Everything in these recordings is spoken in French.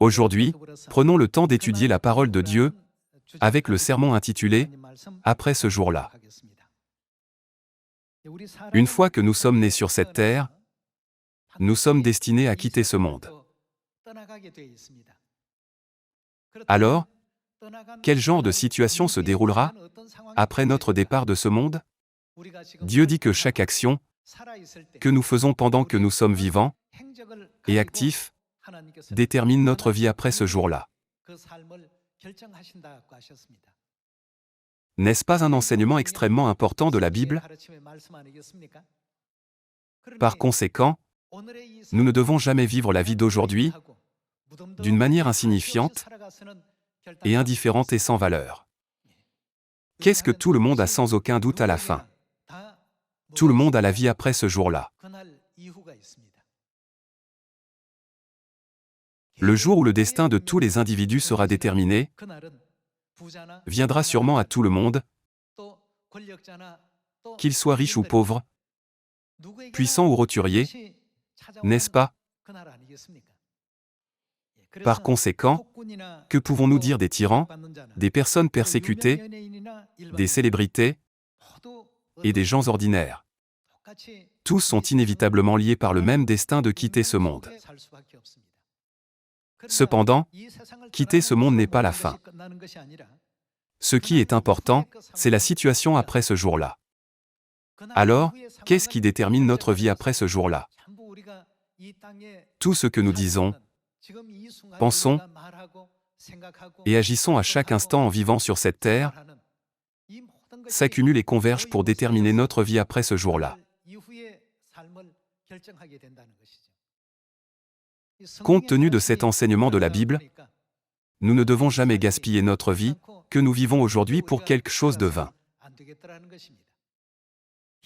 Aujourd'hui, prenons le temps d'étudier la parole de Dieu avec le sermon intitulé « Après ce jour-là ». Une fois que nous sommes nés sur cette terre, nous sommes destinés à quitter ce monde. Alors, quel genre de situation se déroulera après notre départ de ce monde? Dieu dit que chaque action que nous faisons pendant que nous sommes vivants et actifs détermine notre vie après ce jour-là. N'est-ce pas un enseignement extrêmement important de la Bible? Par conséquent, nous ne devons jamais vivre la vie d'aujourd'hui d'une manière insignifiante et indifférente et sans valeur. Qu'est-ce que tout le monde a sans aucun doute à la fin? Tout le monde a la vie après ce jour-là. Le jour où le destin de tous les individus sera déterminé, viendra sûrement à tout le monde, qu'il soit riche ou pauvre, puissant ou roturier, n'est-ce pas? Par conséquent, que pouvons-nous dire des tyrans, des personnes persécutées, des célébrités et des gens ordinaires? Tous sont inévitablement liés par le même destin de quitter ce monde. Cependant, quitter ce monde n'est pas la fin. Ce qui est important, c'est la situation après ce jour-là. Alors, qu'est-ce qui détermine notre vie après ce jour-là? Tout ce que nous disons, pensons et agissons à chaque instant en vivant sur cette terre s'accumule et converge pour déterminer notre vie après ce jour-là. Compte tenu de cet enseignement de la Bible, nous ne devons jamais gaspiller notre vie, que nous vivons aujourd'hui pour quelque chose de vain.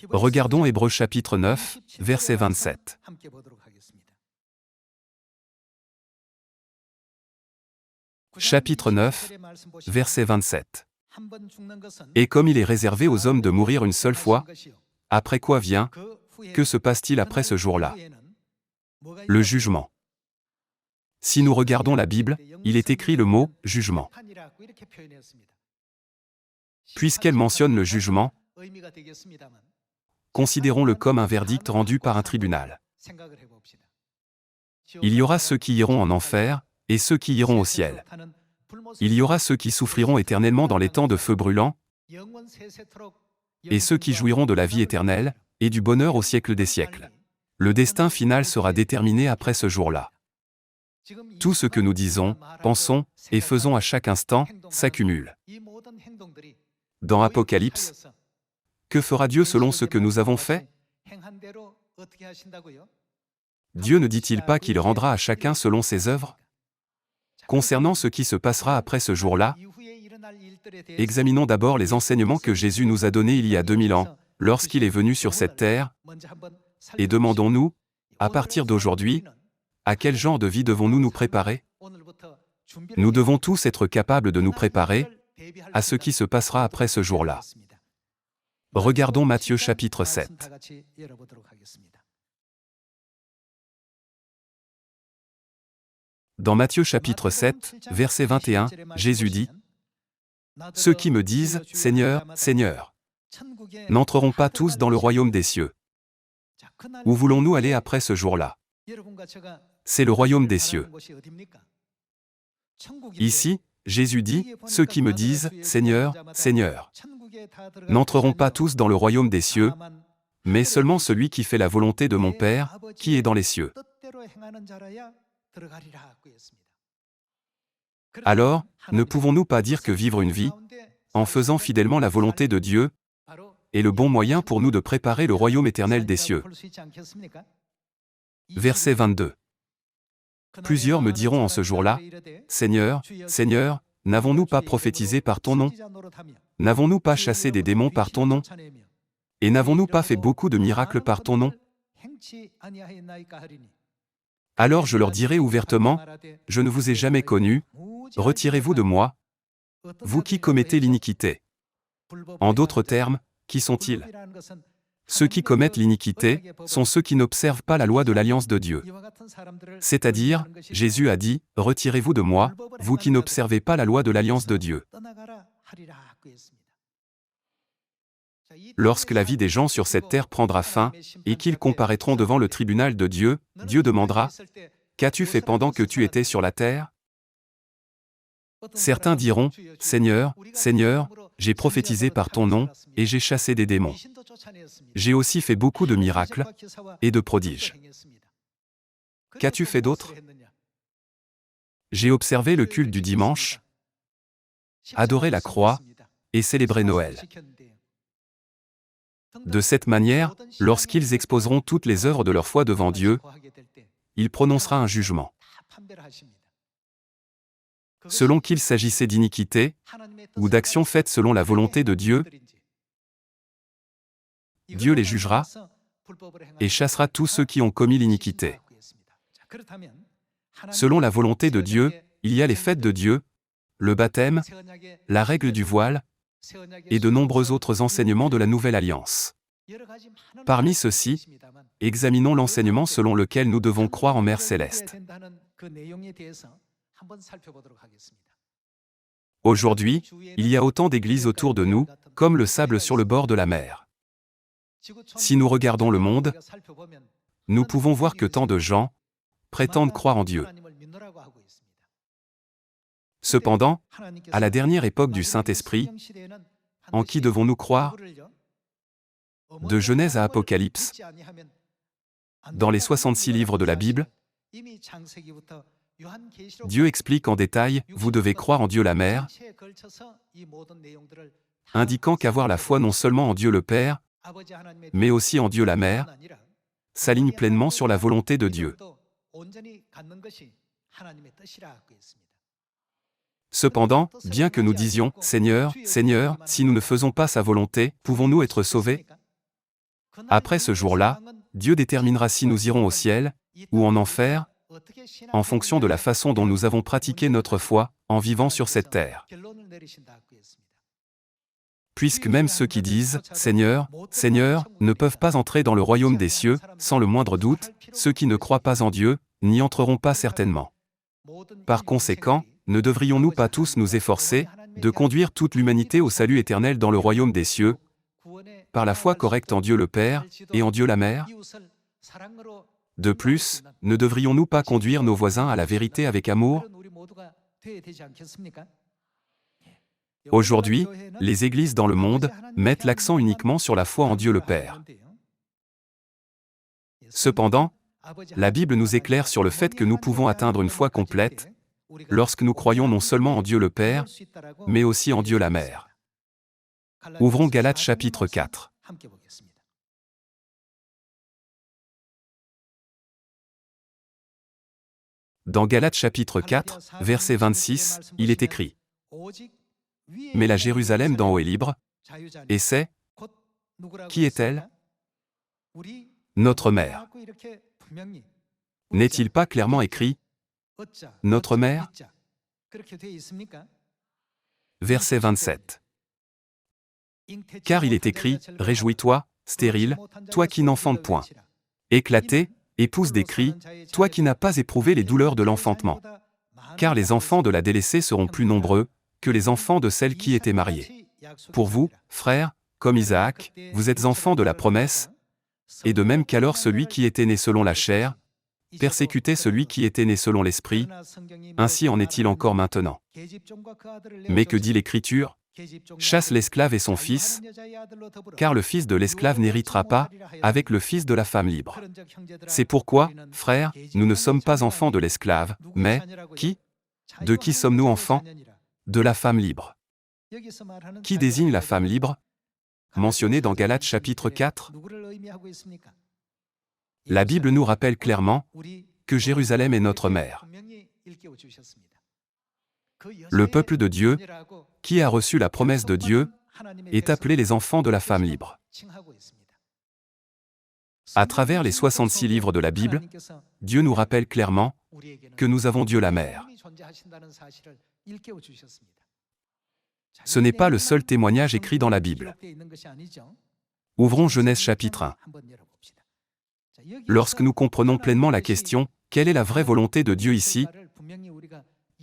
Regardons Hébreux chapitre 9, verset 27. Chapitre 9, verset 27. Et comme il est réservé aux hommes de mourir une seule fois, après quoi vient, que se passe-t-il après ce jour-là? Le jugement. Si nous regardons la Bible, il est écrit le mot « jugement ». Puisqu'elle mentionne le jugement, considérons-le comme un verdict rendu par un tribunal. Il y aura ceux qui iront en enfer, et ceux qui iront au ciel. Il y aura ceux qui souffriront éternellement dans les temps de feu brûlant, et ceux qui jouiront de la vie éternelle, et du bonheur au siècle des siècles. Le destin final sera déterminé après ce jour-là. Tout ce que nous disons, pensons et faisons à chaque instant s'accumule. Dans Apocalypse, que fera Dieu selon ce que nous avons fait? Dieu ne dit-il pas qu'il rendra à chacun selon ses œuvres? Concernant ce qui se passera après ce jour-là, examinons d'abord les enseignements que Jésus nous a donnés il y a 2000 ans, lorsqu'il est venu sur cette terre, et demandons-nous, à partir d'aujourd'hui, à quel genre de vie devons-nous nous préparer? Nous devons tous être capables de nous préparer à ce qui se passera après ce jour-là. Regardons Matthieu chapitre 7. Dans Matthieu chapitre 7, verset 21, Jésus dit « Ceux qui me disent « Seigneur, Seigneur », n'entreront pas tous dans le royaume des cieux. » Où voulons-nous aller après ce jour-là? C'est le royaume des cieux. Ici, Jésus dit « Ceux qui me disent « Seigneur, Seigneur », n'entreront pas tous dans le royaume des cieux, mais seulement celui qui fait la volonté de mon Père, qui est dans les cieux. Alors, ne pouvons-nous pas dire que vivre une vie, en faisant fidèlement la volonté de Dieu, est le bon moyen pour nous de préparer le royaume éternel des cieux? Verset 22. Plusieurs me diront en ce jour-là, « Seigneur, Seigneur, n'avons-nous pas prophétisé par ton nom? N'avons-nous pas chassé des démons par ton nom? Et n'avons-nous pas fait beaucoup de miracles par ton nom? » Alors je leur dirai ouvertement, « Je ne vous ai jamais connus, retirez-vous de moi, vous qui commettez l'iniquité. » En d'autres termes, qui sont-ils? Ceux qui commettent l'iniquité sont ceux qui n'observent pas la loi de l'alliance de Dieu. C'est-à-dire, Jésus a dit, « Retirez-vous de moi, vous qui n'observez pas la loi de l'alliance de Dieu. » Lorsque la vie des gens sur cette terre prendra fin, et qu'ils comparaîtront devant le tribunal de Dieu, Dieu demandera, « Qu'as-tu fait pendant que tu étais sur la terre ?» Certains diront, « Seigneur, Seigneur, j'ai prophétisé par ton nom, et j'ai chassé des démons. J'ai aussi fait beaucoup de miracles et de prodiges. Qu'as-tu fait d'autre? J'ai observé le culte du dimanche, adoré la croix et célébré Noël. » De cette manière, lorsqu'ils exposeront toutes les œuvres de leur foi devant Dieu, il prononcera un jugement. Selon qu'il s'agissait d'iniquité ou d'actions faites selon la volonté de Dieu, Dieu les jugera et chassera tous ceux qui ont commis l'iniquité. Selon la volonté de Dieu, il y a les fêtes de Dieu, le baptême, la règle du voile et de nombreux autres enseignements de la Nouvelle Alliance. Parmi ceux-ci, examinons l'enseignement selon lequel nous devons croire en Mère Céleste. Aujourd'hui, il y a autant d'églises autour de nous, comme le sable sur le bord de la mer. Si nous regardons le monde, nous pouvons voir que tant de gens prétendent croire en Dieu. Cependant, à la dernière époque du Saint-Esprit, en qui devons-nous croire? De Genèse à Apocalypse, dans les 66 livres de la Bible, Dieu explique en détail, vous devez croire en Dieu la Mère, indiquant qu'avoir la foi non seulement en Dieu le Père, mais aussi en Dieu la Mère, s'aligne pleinement sur la volonté de Dieu. Cependant, bien que nous disions, « Seigneur, Seigneur, si nous ne faisons pas sa volonté, pouvons-nous être sauvés ?» Après ce jour-là, Dieu déterminera si nous irons au ciel ou en enfer, en fonction de la façon dont nous avons pratiqué notre foi en vivant sur cette terre. Puisque même ceux qui disent « Seigneur, Seigneur » ne peuvent pas entrer dans le royaume des cieux, sans le moindre doute, ceux qui ne croient pas en Dieu n'y entreront pas certainement. Par conséquent, ne devrions-nous pas tous nous efforcer de conduire toute l'humanité au salut éternel dans le royaume des cieux, par la foi correcte en Dieu le Père et en Dieu la Mère? De plus, ne devrions-nous pas conduire nos voisins à la vérité avec amour? Aujourd'hui, les églises dans le monde mettent l'accent uniquement sur la foi en Dieu le Père. Cependant, la Bible nous éclaire sur le fait que nous pouvons atteindre une foi complète lorsque nous croyons non seulement en Dieu le Père, mais aussi en Dieu la Mère. Ouvrons Galates chapitre 4. Dans Galates chapitre 4, verset 26, il est écrit « Mais la Jérusalem d'en haut est libre, et c'est, qui est-elle? Notre mère. » N'est-il pas clairement écrit « Notre mère » Verset 27. Car il est écrit « Réjouis-toi, stérile, toi qui n'enfantes point. Éclaté, et pousse des cris, toi qui n'as pas éprouvé les douleurs de l'enfantement. Car les enfants de la délaissée seront plus nombreux que les enfants de celle qui était mariée. Pour vous, frères, comme Isaac, vous êtes enfants de la promesse, et de même qu'alors celui qui était né selon la chair persécutait celui qui était né selon l'esprit, ainsi en est-il encore maintenant. Mais que dit l'Écriture? Chasse l'esclave et son fils, car le fils de l'esclave n'héritera pas avec le fils de la femme libre. C'est pourquoi, frères, nous ne sommes pas enfants de l'esclave, mais, qui? De qui sommes-nous enfants? De la femme libre. Qui désigne la femme libre? Mentionnée dans Galates chapitre 4. La Bible nous rappelle clairement que Jérusalem est notre mère. Le peuple de Dieu, qui a reçu la promesse de Dieu, est appelé les enfants de la femme libre. À travers les 66 livres de la Bible, Dieu nous rappelle clairement que nous avons Dieu la Mère. Ce n'est pas le seul témoignage écrit dans la Bible. Ouvrons Genèse chapitre 1. Lorsque nous comprenons pleinement la question « Quelle est la vraie volonté de Dieu ici ?»,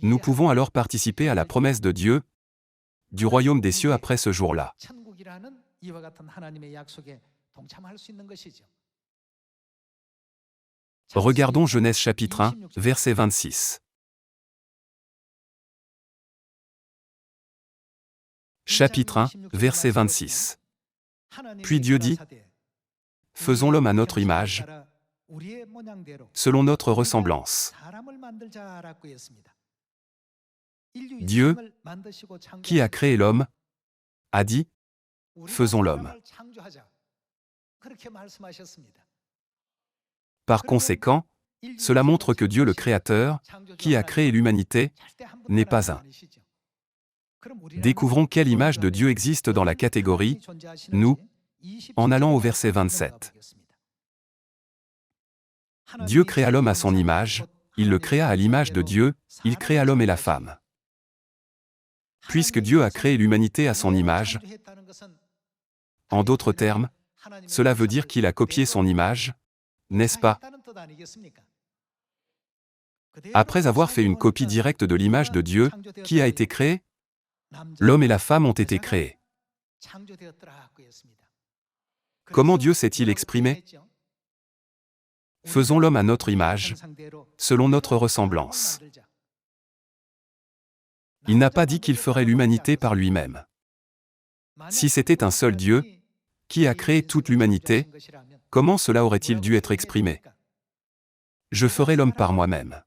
nous pouvons alors participer à la promesse de Dieu, du royaume des cieux après ce jour-là. Regardons Genèse chapitre 1, verset 26. Chapitre 1, verset 26. Puis Dieu dit, « Faisons l'homme à notre image, selon notre ressemblance. » Dieu, qui a créé l'homme, a dit, « Faisons l'homme. » Par conséquent, cela montre que Dieu le Créateur, qui a créé l'humanité, n'est pas un. Découvrons quelle image de Dieu existe dans la catégorie « nous » en allant au verset 27. Dieu créa l'homme à son image, il le créa à l'image de Dieu, il créa l'homme et la femme. Puisque Dieu a créé l'humanité à son image, en d'autres termes, cela veut dire qu'il a copié son image, n'est-ce pas? Après avoir fait une copie directe de l'image de Dieu, qui a été créée? L'homme et la femme ont été créés. Comment Dieu s'est-il exprimé? Faisons l'homme à notre image, selon notre ressemblance. Il n'a pas dit qu'il ferait l'humanité par lui-même. Si c'était un seul Dieu, qui a créé toute l'humanité, comment cela aurait-il dû être exprimé? Je ferai l'homme par moi-même.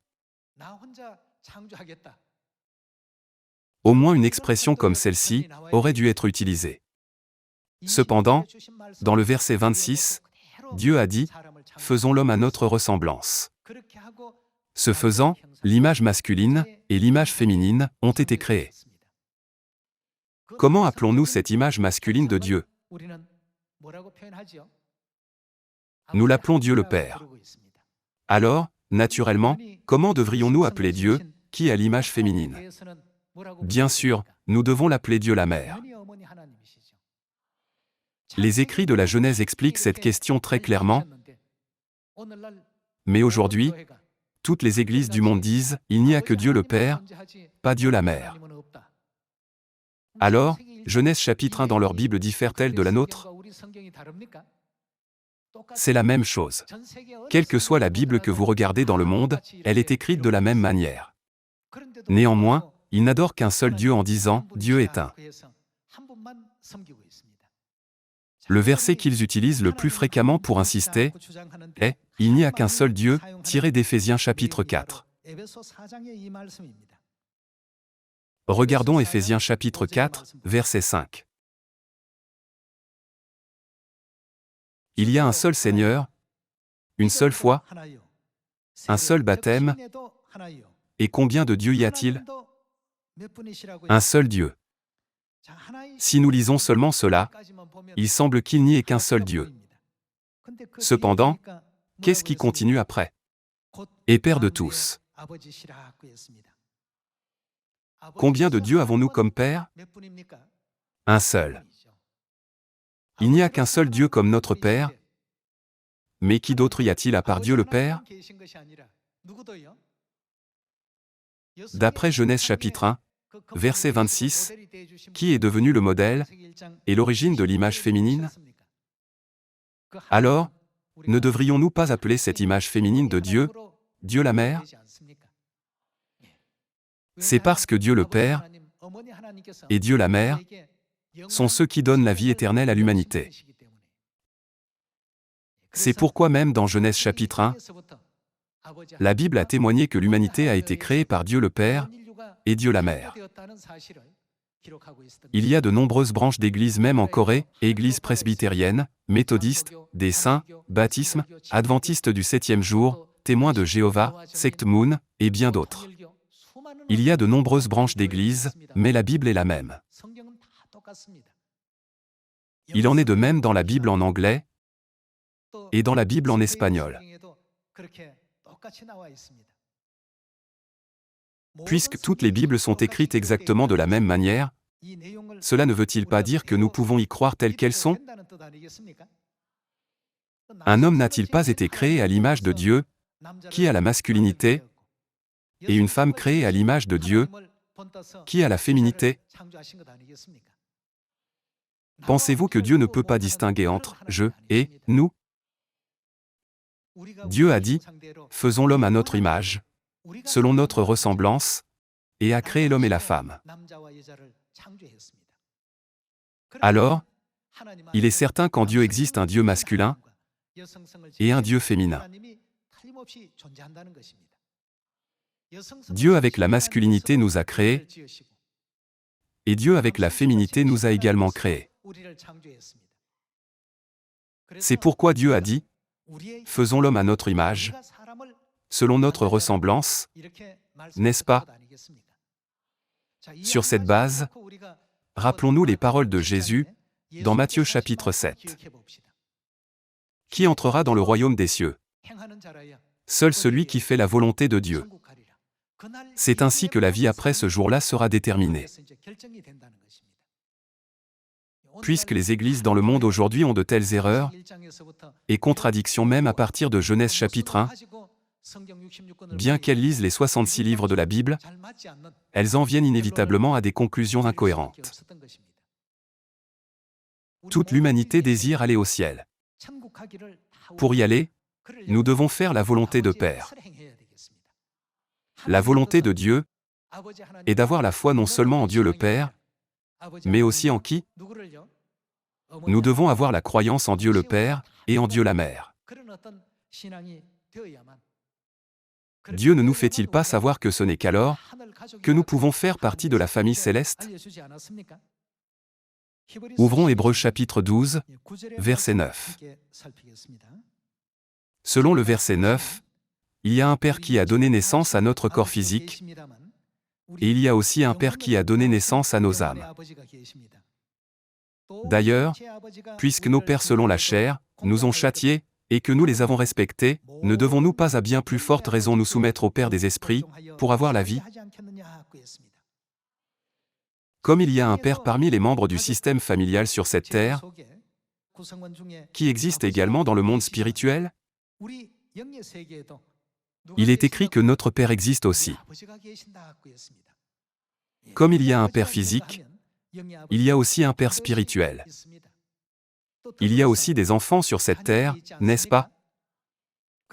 Au moins une expression comme celle-ci aurait dû être utilisée. Cependant, dans le verset 26, Dieu a dit, « Faisons l'homme à notre ressemblance. » Ce faisant, l'image masculine et l'image féminine ont été créées. Comment appelons-nous cette image masculine de Dieu? Nous l'appelons Dieu le Père. Alors, naturellement, comment devrions-nous appeler Dieu, qui a l'image féminine? Bien sûr, nous devons l'appeler Dieu la Mère. Les écrits de la Genèse expliquent cette question très clairement, mais aujourd'hui, toutes les églises du monde disent « Il n'y a que Dieu le Père, pas Dieu la Mère ». Alors, Genèse chapitre 1 dans leur Bible diffère-t-elle de la nôtre? C'est la même chose. Quelle que soit la Bible que vous regardez dans le monde, elle est écrite de la même manière. Néanmoins, ils n'adorent qu'un seul Dieu en disant « Dieu est un ». Le verset qu'ils utilisent le plus fréquemment pour insister est « Il n'y a qu'un seul Dieu » tiré d'Éphésiens chapitre 4. Regardons Éphésiens chapitre 4, verset 5. Il y a un seul Seigneur, une seule foi, un seul baptême, et combien de dieux y a-t-il? Un seul Dieu. Si nous lisons seulement cela, il semble qu'il n'y ait qu'un seul Dieu. Cependant, qu'est-ce qui continue après? Et Père de tous. Combien de dieux avons-nous comme Père? Un seul. Il n'y a qu'un seul Dieu comme notre Père, mais qui d'autre y a-t-il à part Dieu le Père? D'après Genèse chapitre 1, verset 26, qui est devenu le modèle et l'origine de l'image féminine? Alors, ne devrions-nous pas appeler cette image féminine de Dieu, Dieu la Mère? C'est parce que Dieu le Père et Dieu la Mère sont ceux qui donnent la vie éternelle à l'humanité. C'est pourquoi même dans Genèse chapitre 1, la Bible a témoigné que l'humanité a été créée par Dieu le Père et Dieu la Mère. Il y a de nombreuses branches d'églises même en Corée, églises presbytériennes, méthodistes, des saints, baptismes, adventistes du 7e jour, témoins de Jéhovah, secte Moon, et bien d'autres. Il y a de nombreuses branches d'églises, mais la Bible est la même. Il en est de même dans la Bible en anglais et dans la Bible en espagnol. Puisque toutes les Bibles sont écrites exactement de la même manière, Cela ne veut-il pas dire que nous pouvons y croire telles qu'elles sont? Un homme n'a-t-il pas été créé à l'image de Dieu, qui a la masculinité, et une femme créée à l'image de Dieu, qui a la féminité? Pensez-vous que Dieu ne peut pas distinguer entre « je » et « nous » ? Dieu a dit « Faisons l'homme à notre image, selon notre ressemblance », et a créé l'homme et la femme. Alors, il est certain qu'en Dieu existe un Dieu masculin et un Dieu féminin. Dieu avec la masculinité nous a créés, et Dieu avec la féminité nous a également créés. C'est pourquoi Dieu a dit « Faisons l'homme à notre image, selon notre ressemblance », n'est-ce pas? Sur cette base, rappelons-nous les paroles de Jésus dans Matthieu chapitre 7. Qui entrera dans le royaume des cieux? Seul celui qui fait la volonté de Dieu. C'est ainsi que la vie après ce jour-là sera déterminée. Puisque les églises dans le monde aujourd'hui ont de telles erreurs et contradictions même à partir de Genèse chapitre 1, bien qu'elles lisent les 66 livres de la Bible, elles en viennent inévitablement à des conclusions incohérentes. Toute l'humanité désire aller au ciel. Pour y aller, nous devons faire la volonté de Père. La volonté de Dieu est d'avoir la foi non seulement en Dieu le Père, mais aussi en qui? Nous devons avoir la croyance en Dieu le Père et en Dieu la Mère. Dieu ne nous fait-il pas savoir que ce n'est qu'alors que nous pouvons faire partie de la famille céleste? Ouvrons Hébreux chapitre 12, verset 9. Selon le verset 9, il y a un Père qui a donné naissance à notre corps physique, et il y a aussi un Père qui a donné naissance à nos âmes. D'ailleurs, puisque nos pères selon la chair nous ont châtiés, et que nous les avons respectés, ne devons-nous pas à bien plus forte raison nous soumettre au Père des esprits, pour avoir la vie? Comme il y a un Père parmi les membres du système familial sur cette terre, qui existe également dans le monde spirituel, il est écrit que notre Père existe aussi. Comme il y a un Père physique, il y a aussi un Père spirituel. Il y a aussi des enfants sur cette terre, n'est-ce pas?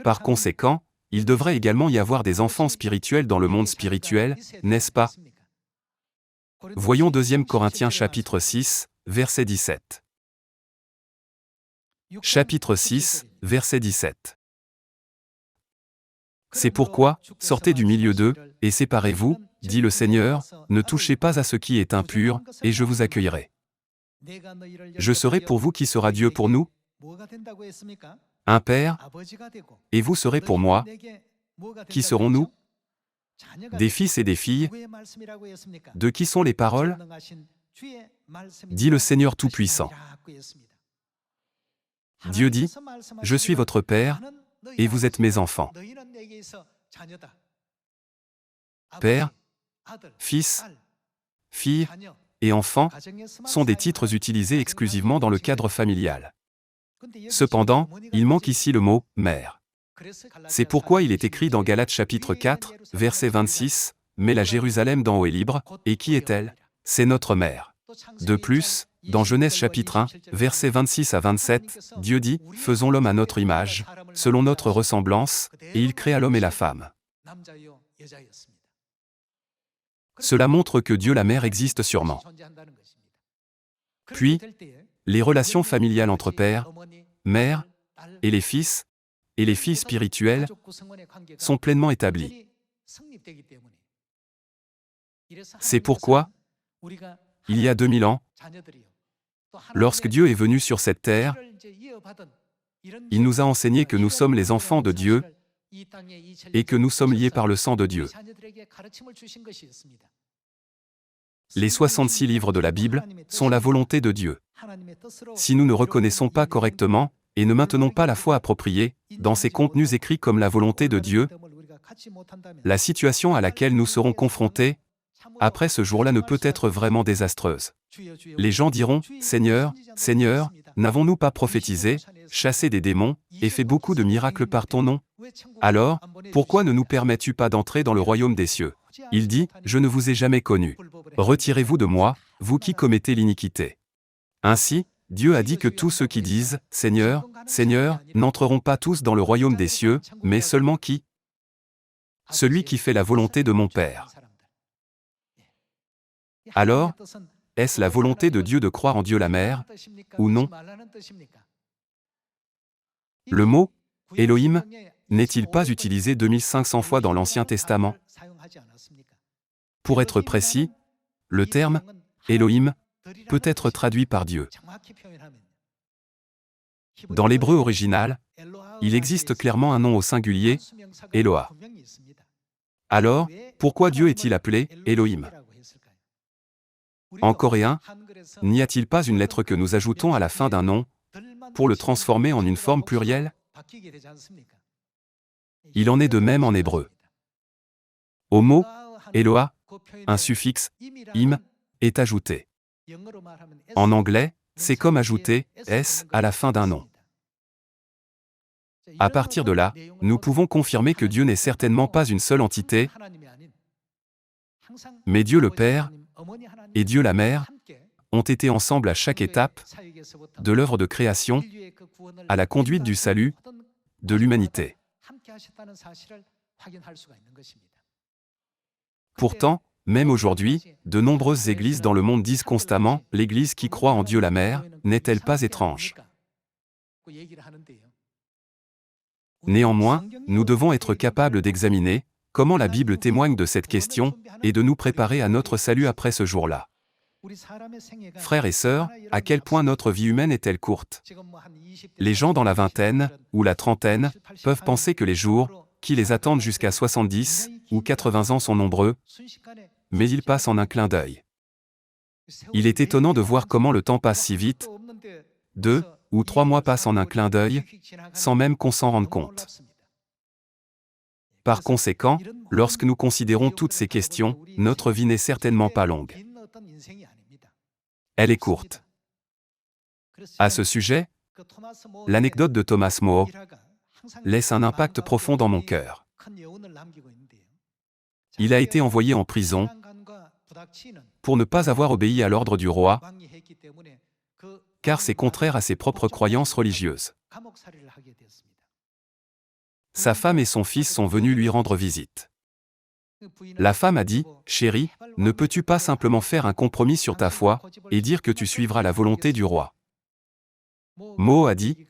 Par conséquent, il devrait également y avoir des enfants spirituels dans le monde spirituel, n'est-ce pas? Voyons 2 Corinthiens chapitre 6, verset 17. Chapitre 6, verset 17. C'est pourquoi, sortez du milieu d'eux, et séparez-vous, dit le Seigneur, ne touchez pas à ce qui est impur, et je vous accueillerai. Je serai pour vous qui sera Dieu pour nous? Un Père, et vous serez pour moi. Qui serons-nous? Des fils et des filles. De qui sont les paroles? Dit le Seigneur Tout-Puissant. Dieu dit, « Je suis votre Père, et vous êtes mes enfants. » Père, fils, fille et enfant sont des titres utilisés exclusivement dans le cadre familial. Cependant, il manque ici le mot « mère ». C'est pourquoi il est écrit dans Galates chapitre 4, verset 26, « Mais la Jérusalem d'en haut est libre, et qui est-elle? C'est notre mère. » De plus, dans Genèse chapitre 1, versets 26 à 27, Dieu dit « Faisons l'homme à notre image, selon notre ressemblance, et il créa l'homme et la femme. » Cela montre que Dieu la mère existe sûrement. Puis, les relations familiales entre père, mère, et les fils, et les filles spirituelles, sont pleinement établies. C'est pourquoi, il y a 2000 ans, lorsque Dieu est venu sur cette terre, il nous a enseigné que nous sommes les enfants de Dieu et que nous sommes liés par le sang de Dieu. Les 66 livres de la Bible sont la volonté de Dieu. Si nous ne reconnaissons pas correctement et ne maintenons pas la foi appropriée dans ces contenus écrits comme la volonté de Dieu, la situation à laquelle nous serons confrontés après ce jour-là ne peut être vraiment désastreuse. Les gens diront, « Seigneur, Seigneur, n'avons-nous pas prophétisé, chassé des démons, et fait beaucoup de miracles par ton nom? Alors, pourquoi ne nous permets-tu pas d'entrer dans le royaume des cieux ?» Il dit, « Je ne vous ai jamais connu. Retirez-vous de moi, vous qui commettez l'iniquité. » Ainsi, Dieu a dit que tous ceux qui disent, « Seigneur, Seigneur », n'entreront pas tous dans le royaume des cieux, mais seulement qui? Celui qui fait la volonté de mon Père. Alors, est-ce la volonté de Dieu de croire en Dieu la Mère, ou non? Le mot « Elohim » n'est-il pas utilisé 2500 fois dans l'Ancien Testament? Pour être précis, le terme « Elohim » peut être traduit par Dieu. Dans l'hébreu original, il existe clairement un nom au singulier, Eloah. Alors, pourquoi Dieu est-il appelé Elohim? En coréen, n'y a-t-il pas une lettre que nous ajoutons à la fin d'un nom pour le transformer en une forme plurielle? Il en est de même en hébreu. Au mot Eloah, un suffixe im est ajouté. En anglais, c'est comme ajouter s à la fin d'un nom. À partir de là, nous pouvons confirmer que Dieu n'est certainement pas une seule entité, mais Dieu le Père et Dieu la Mère ont été ensemble à chaque étape de l'œuvre de création à la conduite du salut de l'humanité. Pourtant, même aujourd'hui, de nombreuses églises dans le monde disent constamment « l'Église qui croit en Dieu la Mère, n'est-elle pas étrange ?» Néanmoins, nous devons être capables d'examiner comment la Bible témoigne de cette question et de nous préparer à notre salut après ce jour-là. Frères et sœurs, à quel point notre vie humaine est-elle courte? Les gens dans la vingtaine ou la trentaine peuvent penser que les jours qui les attendent jusqu'à 70 ou 80 ans sont nombreux, mais ils passent en un clin d'œil. Il est étonnant de voir comment le temps passe si vite. 2 ou 3 mois passent en un clin d'œil, sans même qu'on s'en rende compte. Par conséquent, lorsque nous considérons toutes ces questions, notre vie n'est certainement pas longue. Elle est courte. À ce sujet, l'anecdote de Thomas More laisse un impact profond dans mon cœur. Il a été envoyé en prison pour ne pas avoir obéi à l'ordre du roi, car c'est contraire à ses propres croyances religieuses. Sa femme et son fils sont venus lui rendre visite. La femme a dit, « Chérie, ne peux-tu pas simplement faire un compromis sur ta foi et dire que tu suivras la volonté du roi ?» Mo a dit,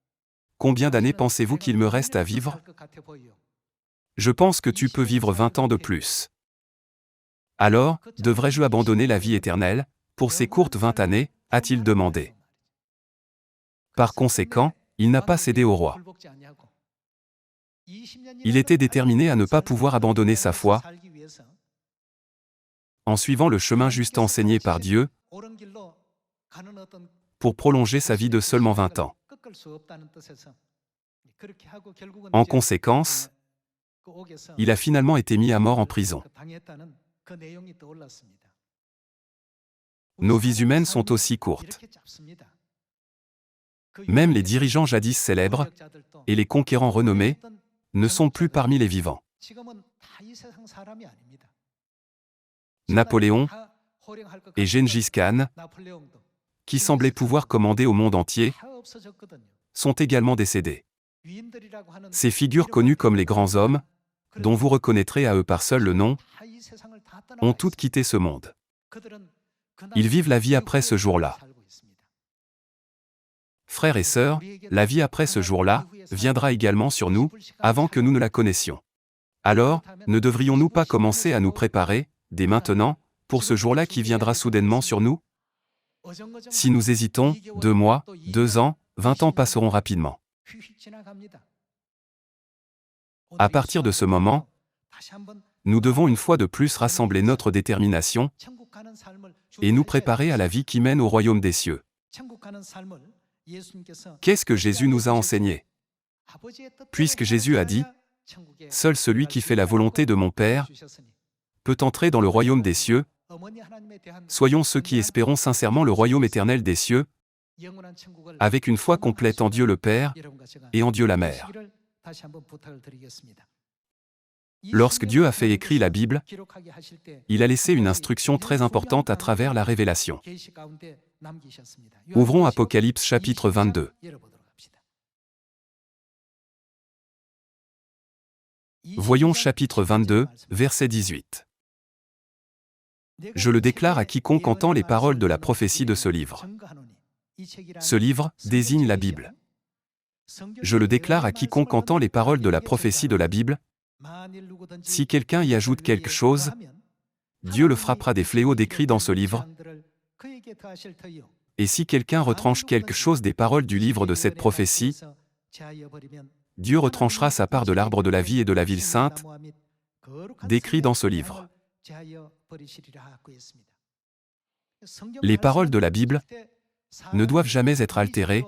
« Combien d'années pensez-vous qu'il me reste à vivre? Je pense que tu peux vivre 20 ans de plus. Alors, devrais-je abandonner la vie éternelle pour ces courtes 20 années ?» a-t-il demandé. Par conséquent, il n'a pas cédé au roi. Il était déterminé à ne pas pouvoir abandonner sa foi en suivant le chemin juste enseigné par Dieu pour prolonger sa vie de seulement 20 ans. En conséquence, il a finalement été mis à mort en prison. Nos vies humaines sont aussi courtes. Même les dirigeants jadis célèbres et les conquérants renommés ne sont plus parmi les vivants. Napoléon et Gengis Khan, qui semblaient pouvoir commander au monde entier, sont également décédés. Ces figures connues comme les grands hommes, dont vous reconnaîtrez à eux par seul le nom, ont toutes quitté ce monde. Ils vivent la vie après ce jour-là. Frères et sœurs, la vie après ce jour-là viendra également sur nous, avant que nous ne la connaissions. Alors, ne devrions-nous pas commencer à nous préparer, dès maintenant, pour ce jour-là qui viendra soudainement sur nous? Si nous hésitons, 2 mois, 2 ans, 20 ans passeront rapidement. À partir de ce moment, nous devons une fois de plus rassembler notre détermination et nous préparer à la vie qui mène au royaume des cieux. Qu'est-ce que Jésus nous a enseigné? Puisque Jésus a dit « Seul celui qui fait la volonté de mon Père peut entrer dans le royaume des cieux. Soyons ceux qui espérons sincèrement le royaume éternel des cieux, avec une foi complète en Dieu le Père et en Dieu la Mère. Lorsque Dieu a fait écrire la Bible, il a laissé une instruction très importante à travers la révélation. Ouvrons Apocalypse chapitre 22. Voyons chapitre 22, verset 18. Je le déclare à quiconque entend les paroles de la prophétie de ce livre. Ce livre désigne la Bible. Je le déclare à quiconque entend les paroles de la prophétie de la Bible. Si quelqu'un y ajoute quelque chose, Dieu le frappera des fléaux décrits dans ce livre. Et si quelqu'un retranche quelque chose des paroles du livre de cette prophétie, Dieu retranchera sa part de l'arbre de la vie et de la ville sainte, décrit dans ce livre. Les paroles de la Bible ne doivent jamais être altérées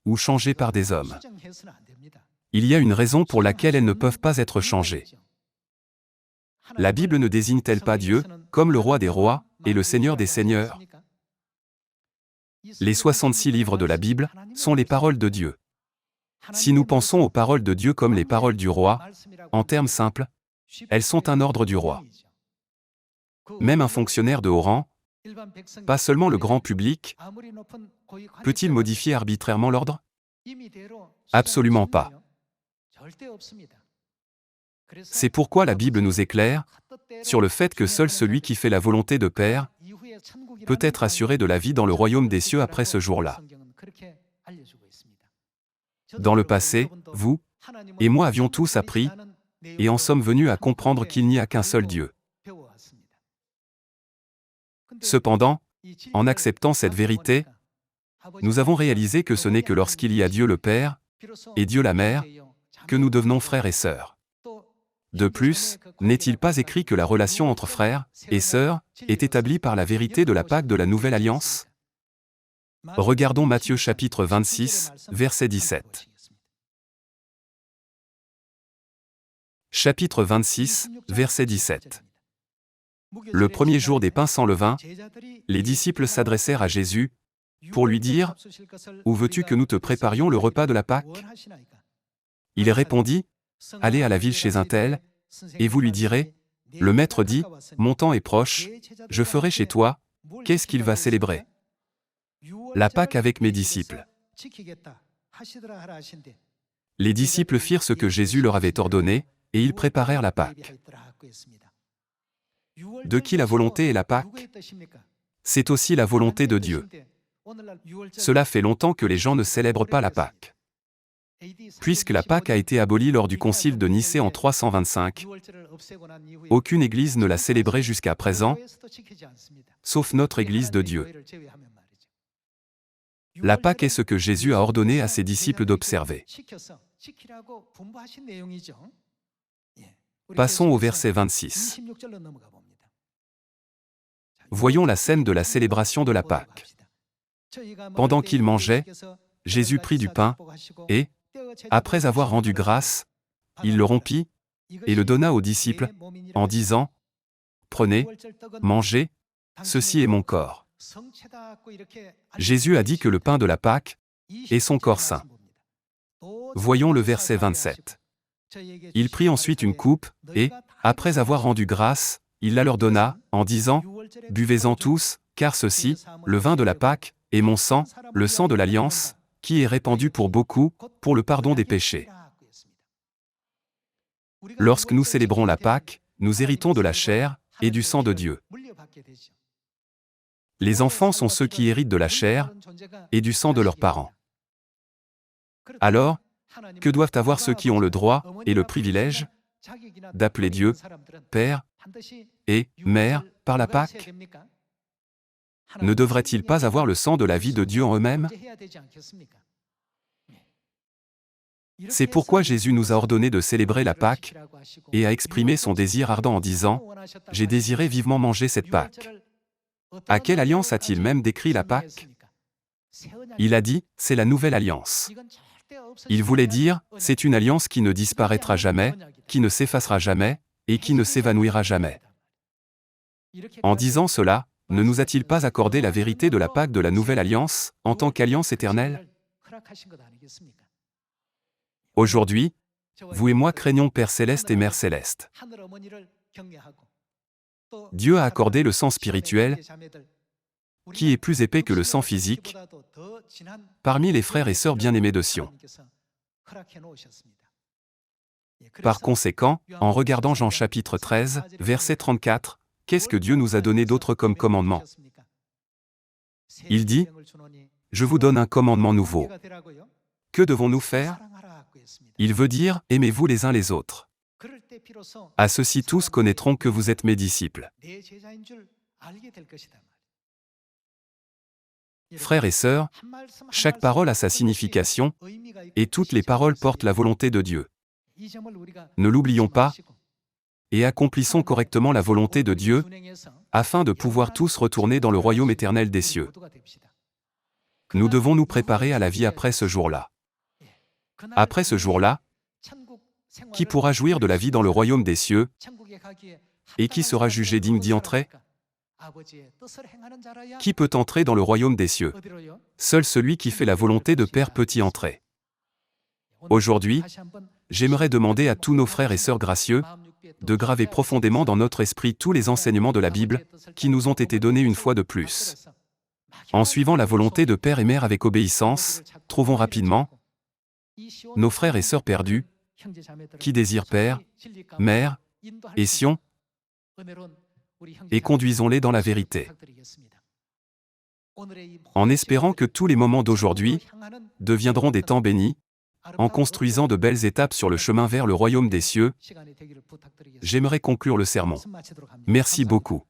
ou changées par des hommes. Il y a une raison pour laquelle elles ne peuvent pas être changées. La Bible ne désigne-t-elle pas Dieu comme le roi des rois et le Seigneur des seigneurs? Les 66 livres de la Bible sont les paroles de Dieu. Si nous pensons aux paroles de Dieu comme les paroles du roi, en termes simples, elles sont un ordre du roi. Même un fonctionnaire de haut rang, pas seulement le grand public, peut-il modifier arbitrairement l'ordre? Absolument pas. C'est pourquoi la Bible nous éclaire sur le fait que seul celui qui fait la volonté de Père peut être assuré de la vie dans le royaume des cieux après ce jour-là. Dans le passé, vous et moi avions tous appris et en sommes venus à comprendre qu'il n'y a qu'un seul Dieu. Cependant, en acceptant cette vérité, nous avons réalisé que ce n'est que lorsqu'il y a Dieu le Père et Dieu la Mère que nous devenons frères et sœurs. De plus, n'est-il pas écrit que la relation entre frères et sœurs est établie par la vérité de la Pâque de la Nouvelle Alliance? Regardons Matthieu chapitre 26, verset 17. Chapitre 26, verset 17. Le premier jour des pains sans levain, les disciples s'adressèrent à Jésus pour lui dire « Où veux-tu que nous te préparions le repas de la Pâque ?» Il répondit « Allez à la ville chez un tel, et vous lui direz « Le maître dit, mon temps est proche, je ferai chez toi, qu'est-ce qu'il va célébrer ?» La Pâque avec mes disciples. Les disciples firent ce que Jésus leur avait ordonné, et ils préparèrent la Pâque. De qui la volonté est la Pâque? C'est aussi la volonté de Dieu. Cela fait longtemps que les gens ne célèbrent pas la Pâque. Puisque la Pâque a été abolie lors du concile de Nicée en 325, aucune église ne l'a célébrée jusqu'à présent, sauf notre Église de Dieu. La Pâque est ce que Jésus a ordonné à ses disciples d'observer. Passons au verset 26. Voyons la scène de la célébration de la Pâque. Pendant qu'ils mangeaient, Jésus prit du pain, et, après avoir rendu grâce, il le rompit, et le donna aux disciples, en disant, « Prenez, mangez, ceci est mon corps. » Jésus a dit que le pain de la Pâque est son corps saint. Voyons le verset 27. Il prit ensuite une coupe, et, après avoir rendu grâce, il la leur donna, en disant, « Buvez-en tous, car ceci, le vin de la Pâque, est mon sang, le sang de l'Alliance, qui est répandu pour beaucoup, pour le pardon des péchés. » Lorsque nous célébrons la Pâque, nous héritons de la chair et du sang de Dieu. Les enfants sont ceux qui héritent de la chair et du sang de leurs parents. Alors, que doivent avoir ceux qui ont le droit et le privilège d'appeler Dieu Père et Mère par la Pâque? Ne devraient-ils pas avoir le sang de la vie de Dieu en eux-mêmes? C'est pourquoi Jésus nous a ordonné de célébrer la Pâque et a exprimé son désir ardent en disant « J'ai désiré vivement manger cette Pâque ». À quelle alliance a-t-il même décrit la Pâque? Il a dit « C'est la nouvelle alliance ». Il voulait dire « C'est une alliance qui ne disparaîtra jamais, qui ne s'effacera jamais, et qui ne s'évanouira jamais ». En disant cela, ne nous a-t-il pas accordé la vérité de la Pâque de la Nouvelle Alliance, en tant qu'alliance éternelle? Aujourd'hui, vous et moi craignons Père Céleste et Mère Céleste. Dieu a accordé le sang spirituel, qui est plus épais que le sang physique, parmi les frères et sœurs bien-aimés de Sion. Par conséquent, en regardant Jean chapitre 13, verset 34, qu'est-ce que Dieu nous a donné d'autre comme commandement? Il dit, « Je vous donne un commandement nouveau. » Que devons-nous faire? Il veut dire, aimez-vous les uns les autres. À ceci tous connaîtront que vous êtes mes disciples. Frères et sœurs, chaque parole a sa signification, et toutes les paroles portent la volonté de Dieu. Ne l'oublions pas, et accomplissons correctement la volonté de Dieu, afin de pouvoir tous retourner dans le royaume éternel des cieux. Nous devons nous préparer à la vie après ce jour-là. Après ce jour-là, qui pourra jouir de la vie dans le royaume des cieux, et qui sera jugé digne d'y entrer? Qui peut entrer dans le royaume des cieux? Seul celui qui fait la volonté de Père peut y entrer. Aujourd'hui, j'aimerais demander à tous nos frères et sœurs gracieux de graver profondément dans notre esprit tous les enseignements de la Bible qui nous ont été donnés une fois de plus. En suivant la volonté de Père et Mère avec obéissance, trouvons rapidement nos frères et sœurs perdus, qui désirent Père, Mère et Sion, et conduisons-les dans la vérité. En espérant que tous les moments d'aujourd'hui deviendront des temps bénis, en construisant de belles étapes sur le chemin vers le royaume des cieux, j'aimerais conclure le sermon. Merci beaucoup.